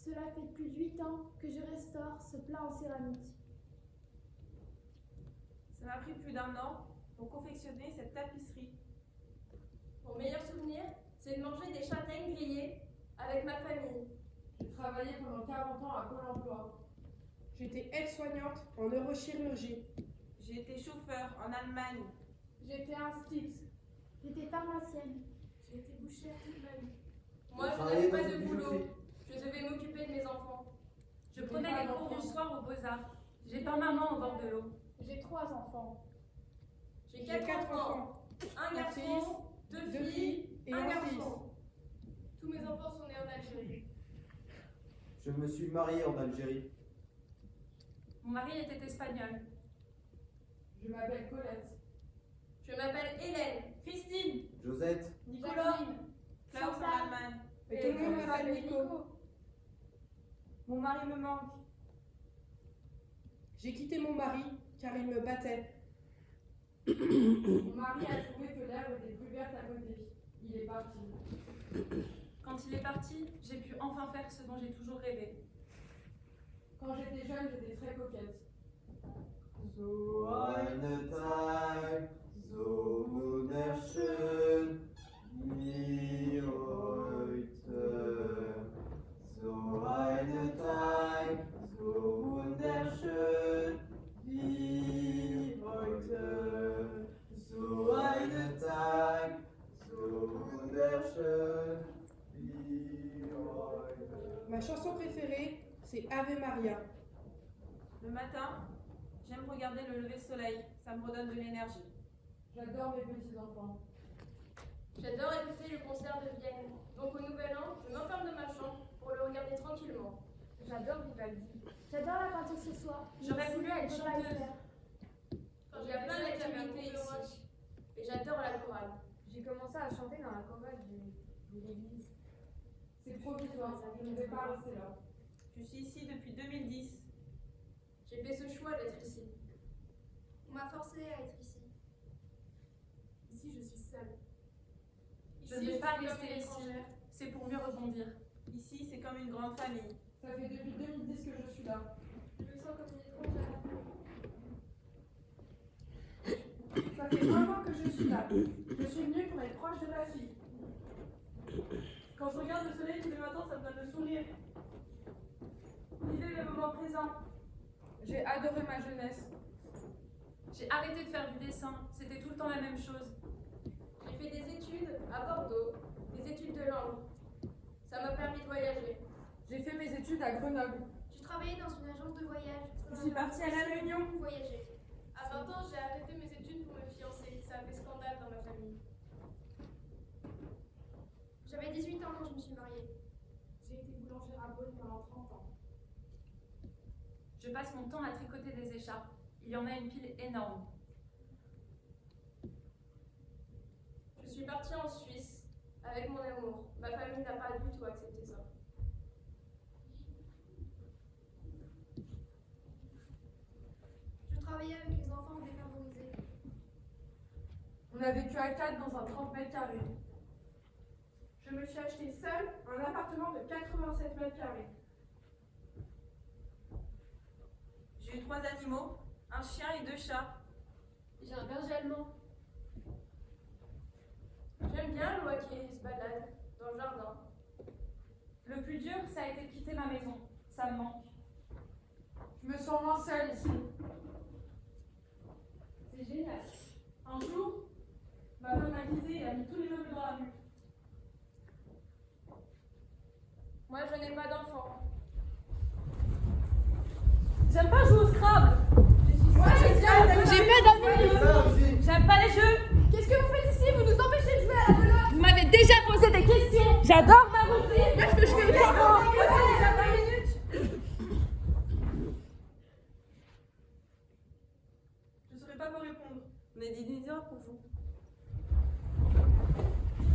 Cela fait plus de 8 ans que je restaure ce plat en céramique. Ça m'a pris plus d'1 an pour confectionner cette tapisserie. Mon meilleur souvenir, c'est de manger des châtaignes grillées avec ma famille. J'ai travaillé pendant 40 ans à Pôle emploi. J'étais aide-soignante en neurochirurgie. J'ai été chauffeur en Allemagne. J'étais instite. J'étais pharmacienne. J'ai été bouchère toute ma vie. Moi, je n'avais pas de boulot. Je devais m'occuper de mes enfants. Je prenais les cours du soir aux Beaux-Arts. J'ai peint maman au bord de l'eau. J'ai 3 enfants. J'ai 4 enfants. Un garçon, 2 filles et un un garçon. fils. Tous mes enfants sont nés en Algérie. Je me suis marié en Algérie. Mon mari était espagnol. Je m'appelle Colette. Je m'appelle Hélène. Christine, Josette, Nicolas, Klaus en Chantal. Allemagne. Et tout le monde m'appelle Nico. Mon mari me manque. J'ai quitté mon mari car il me battait. Mon mari a trouvé que l'herbe était plus verte à côté. Il est parti. Quand il est parti, j'ai pu enfin faire ce dont j'ai toujours rêvé. Quand j'étais jeune, j'étais très coquette. so eine Tag, so wunderschön wie heute. So eine Tag, so wunderschön wie heute. So eine Tag, so wunderschön wie heute. Ma chanson préférée, c'est Ave Maria. Le matin, j'aime regarder le lever de soleil. Ça me redonne de l'énergie. J'adore mes petits-enfants. J'adore écouter le concert de Vienne. Donc au Nouvel An, je m'enferme dans ma chambre pour le regarder tranquillement. J'adore Vivaldi. J'adore la peinture ce soir. J'aurais voulu être Je peux pas le chanteuse. faire. Il y a plein d'activités ici. Et j'adore la chorale. J'ai commencé à chanter dans la chorale de l'église. C'est provisoire, je ne vais pas rester là. Je suis ici depuis 2010. J'ai fait ce choix d'être ici. On m'a forcé à être ici. Ici, je suis seule. Je ne vais pas rester ici. C'est pour mieux rebondir. Ici, c'est comme une grande famille. Ça fait depuis 2010 que je suis là. Je me sens comme une étrangère. Ça fait 1 an que je suis là. Je suis venue pour être proche de ma fille. Quand je regarde le soleil tous les matins, ça me donne le sourire. Vivez le moment présent. J'ai adoré ma jeunesse. J'ai arrêté de faire du dessin. C'était tout le temps la même chose. J'ai fait des études à Bordeaux, des études de langue. Ça m'a permis de voyager. J'ai fait mes études à Grenoble. J'ai travaillé dans une agence de voyage. Je suis partie à La Réunion. Voyager. À 20 ans, j'ai arrêté mes études pour me fiancer. Ça a fait scandale dans ma famille. J'avais 18 ans quand je me suis mariée. J'ai été boulangère à Beaune pendant 30 ans. Je passe mon temps à tricoter des écharpes. Il y en a une pile énorme. Je suis partie en Suisse avec mon amour. Ma famille n'a pas du tout accepté ça. Je travaillais avec les enfants défavorisés. On a vécu à 4 dans un 30 mètres carrés. Je me suis acheté seule un appartement de 87 mètres carrés. J'ai eu 3 animaux, un chien et 2 chats. J'ai un berger allemand. J'aime bien l'oie qui se balade dans le jardin. Le plus dur, ça a été de quitter ma maison. Ça me manque. Je me sens moins seule ici. C'est génial. Un jour, ma femme m'a quitté et a mis tous les meubles dans la rue. Moi, je n'ai pas d'enfant. J'aime pas jouer au Scrabble. J'ai fait d'amis. J'aime pas les jeux. Qu'est-ce que vous faites ici? Vous nous empêchez de jouer à la belote. Vous m'avez déjà posé des questions. J'adore m'avancer. Qu'est-ce que je fais Je ne saurais pas vous répondre. On est des dinosaures pour vous.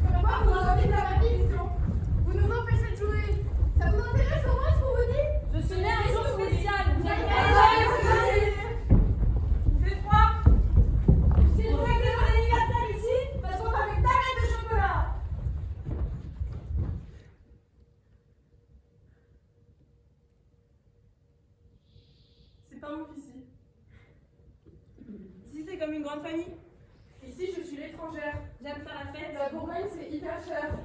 Pourquoi vous avez de la vision? Vous nous empêchez de jouer. Ça vous intéresse au moins ce qu'on vous dit? Je suis née un jour spécial. Vous avez Il fait froid. Si vous fêtez mon anniversaire ici, parce qu'on fait une tablette de chocolat. grande famille. Ici, je suis l'étrangère. J'aime faire la fête. La Bourgogne, c'est hyper cher.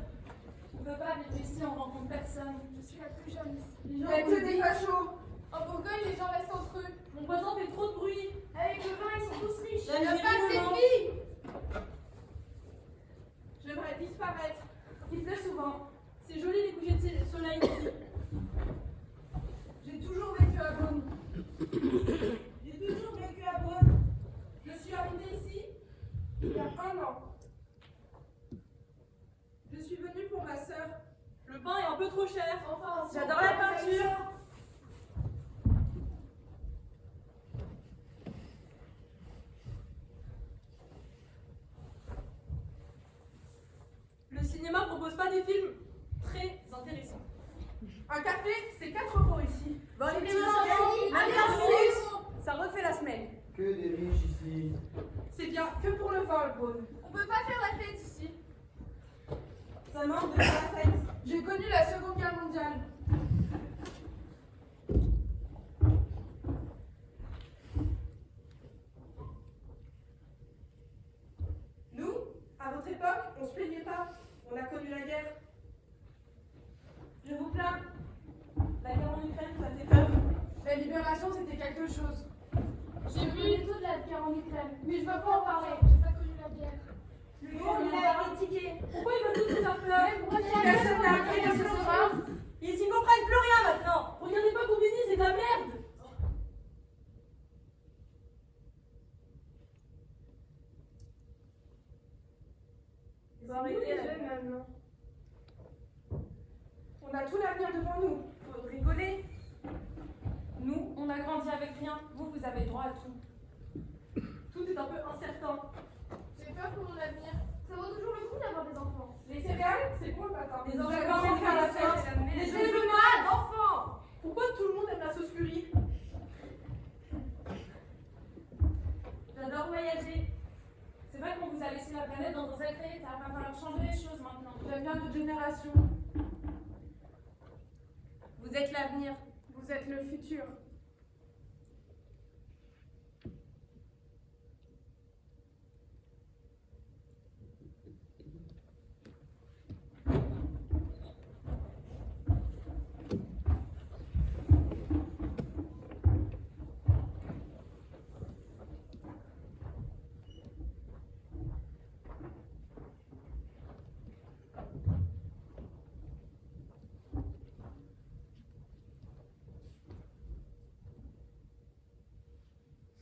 On peut pas vivre ici, on rencontre personne. Je suis la plus jeune ici. Il y a que des fachos. En Bourgogne, les gens restent entre eux. Mon voisin fait trop de bruit. Avec le vin, ils sont tous riches. Il y a pas assez de filles. J'aimerais disparaître. Il pleut souvent. C'est joli les couchers de soleil ici. J'ai toujours vécu à Beaune. J'ai toujours vécu à Beaune. Je suis arrivée ici il y a 1 an. Je suis venue pour ma sœur. Le pain est un peu trop cher. Enfin, J'adore la peinture. Le cinéma propose pas des films très intéressants. Un café, c'est 4 € ici. Bon, les petits ça refait la semaine. Que des riches ici. C'est bien que pour le vin, le Beaune. On peut pas faire la fête ici. Ça manque de la fête. J'ai connu la Seconde Guerre mondiale. Nous, à votre époque, on se plaignait pas. On a connu la guerre. Je vous plains. La guerre en Ukraine, ça fait peur. La libération, c'était quelque chose. j'ai vu tout de la guerre en Ukraine, mais je veux pas en parler. J'ai pas connu la guerre. Le monde, il a été tiqué. Pourquoi ils veulent tous nous faire peur? Personne n'a appris à se soir. Ils y comprennent plus rien maintenant. Regardez pas Combini, c'est de la merde. Ils ont arrêté la guerre maintenant. On a tout l'avenir devant nous. Faut rigoler. Nous, on a grandi avec rien. Vous, vous avez droit à tout. Tout est un peu incertain. J'ai peur pour mon avenir. Ça vaut toujours le coup d'avoir des enfants. Les céréales, c'est bon le matin. Les Vous enfants, avez on envie de faire la fait fête. Les Les enfants. mal, enfants. Pourquoi tout le monde aime la sauce curry? J'adore voyager. C'est vrai qu'on vous a laissé la planète dans un sacré état. Il va falloir changer les choses maintenant. J'aime bien notre génération. Vous êtes l'avenir. Vous êtes le futur.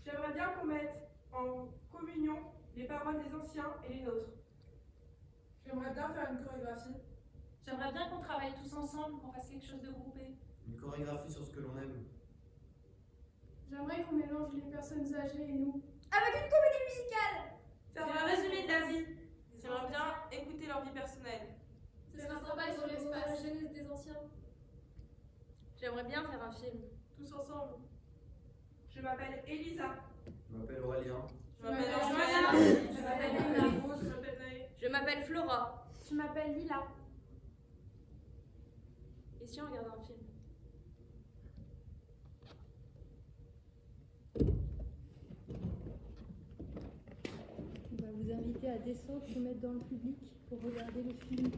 J'aimerais bien qu'on mette en communion les paroles des anciens et les nôtres. J'aimerais bien faire une chorégraphie. J'aimerais bien qu'on travaille tous ensemble, qu'on fasse quelque chose de groupé. Une chorégraphie sur ce que l'on aime. J'aimerais qu'on mélange les personnes âgées et nous. Avec une comédie musicale. Faire un résumé de la vie. J'aimerais bien écouter leur vie personnelle. Ce serait sympa sur l'espace. La jeunesse des anciens. J'aimerais bien faire un film. Tous ensemble. Je m'appelle Elisa. Je m'appelle Aurélien. Je m'appelle Joanna. Joanna. Je m'appelle Lina. Je m'appelle Naï. Je m'appelle Flora. Je m'appelle Lila. Et si on regarde un film? On va vous inviter à descendre, se mettre dans le public pour regarder le film.